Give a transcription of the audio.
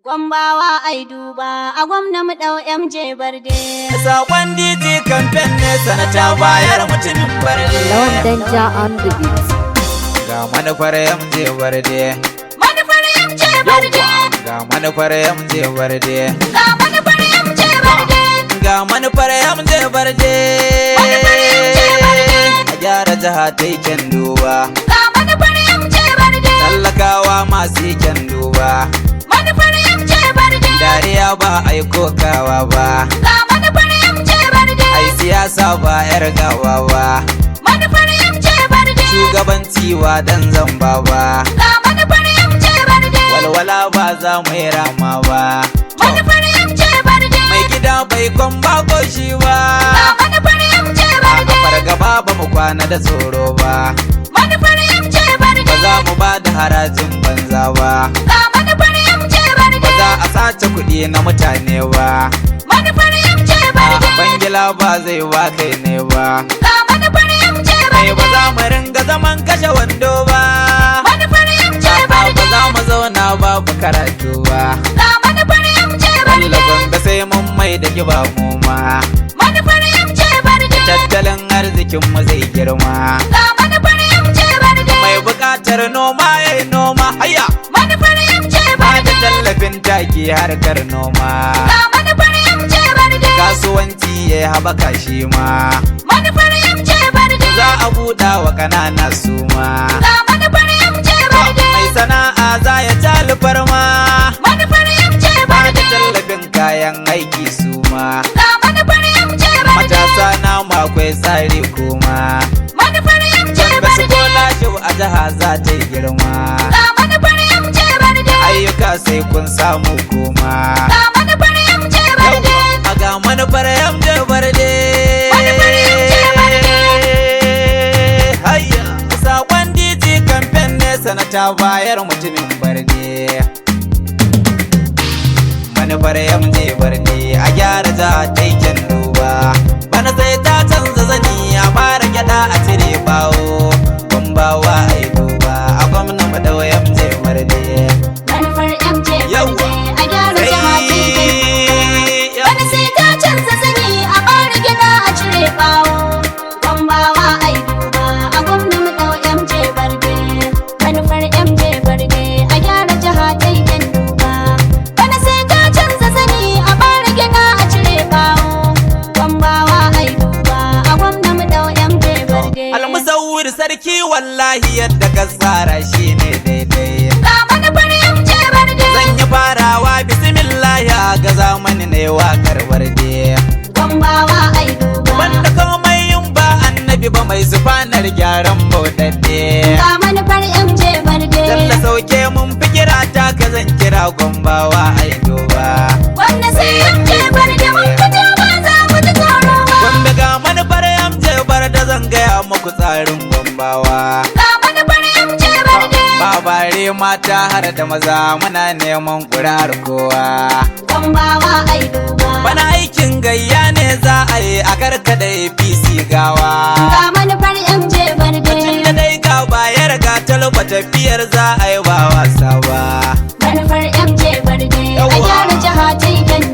Gwambawa ai duba a gwamna mu dau MJ Barde. Sakon DJ campaign ne sanata bayar mutumin Barde. Lawan Danja on the beat. Ga manufar MJ Barde. Manufar MJ Barde. Ga manufar MJ Barde. Ga manufar MJ Barde. Ga manufar MJ Barde. A gyara jiha ta yi kyan duba. Ga manufar MJ Barde. Tallakawa masu kyan duba. Manufar MJ Barde. Dariya ba a yi kokawa ba. Ga manufar MJ Barde. Ai siyasa ba 'yar gawa ba. Manufar MJ Barde. Shugabanci wa dan zamba ba. Ga manufar MJ Barde. Walwala ba za mu yi rama ba. Manufar MJ Barde. Mai gida bai kwamba ko shi ba. Ga manufar MJ Barde. A fargaba ba mu kwana da tsoro ba. Manufar MJ Barde. Ba za mu ba da harajin banza ba. Ga manufar MJ Barde. Ba za a sace kuɗi na mutane ba. Manufar MJ Barde. Bangila ba zai wa kai ne ba. Ga manufar MJ Kai Barde. ba za mu ringa zaman kashe wando ba. Manufar MJ Ba Barde. za mu zauna babu karatu ba. Ga manufar MJ Barde. Tallafin ga sai mun mai da kiba mu ma. Manufar MJ Barde. Tattalin arzikin mu zai girma. Ga manufar MJ Barde. Mai buƙatar noma ya yi noma haya. Manufar MJ Ba da Barde. tallafin taki harkar noma. Ga manufar MJ Barde. Kasuwanci ya yi haɓaka shi ma. Manufar MJ Barde. Za a buɗa wa ƙanana su ma. Ga manufar MJ Barde. Mai sana'a za ya talifar ma. Manufar MJ Ba da Barde. tallafin kayan aiki su ma. Ga manufar MJ Barde. Matasa na akwai tsari kuma. Manufar MJ Wanda su Barde. kola shau a jiha za ta yi girma. Ga manufar MJ Barde. Ayyuka sai kun samu kuma. Ga manufar MJ Barde. A ga manufar MJ Barde. Manufar MJ Barde. Hayya. Sakon DJ campaign ne sanata bayar mutumin Barde. Manufar MJ Barde a gyara za ta yi kyan duba. Bana sai ta canza zani a fara gyada a cire bawo. Gombawa a yi duba a gwamnan mu dau MJ Barde. Manufar MJ Yawwa. Barde. A gyara jiha ta yi Sai- Bana sai ta canza sani a ɓara gida a cire ɓawo. Gwambawa ai duba a gwamna mu ɗau MJ Barde. Manufar MJ Barde a gyara jiha ta yi kyan duba. Bana sai ta canza sani a ɓara gida a cire ɓawo. Gwambawa ai duba a gwamna mu ɗau MJ Barde. Almusawwir sarki wallahi yadda ka tsara shi ne daidai. Ga manufar MJ Barde. Zan yi farawa bismillah ya ga zamani ne wakar Barde. Gwambawa ai duba. Wanda komai yin ba annabi ba mai sufanar gyaran baudadde. Ga manufar MJ Barde. Jalla sauke mun fikira ta ka zan kira Gombawa ai duba. Wanda sai MJ Barde mun fito ba za mu ji tsoro ba. Wanda ga manufar MJ Barde zan gaya muku tsarin Gombawa. Ga manufar MJ Barde. Babare mata har da maza muna neman ƙurar kowa. Gwambawa ai duba. Bana aikin gayya ne za a yi a karkada APC gawa. Ga manufar MJ Barde. Tun da dai ga bayar ga talba tafiyar za a yi ba wasa ba. Manufar MJ Barde. A Yawwa. gyara jiha ta yi kyan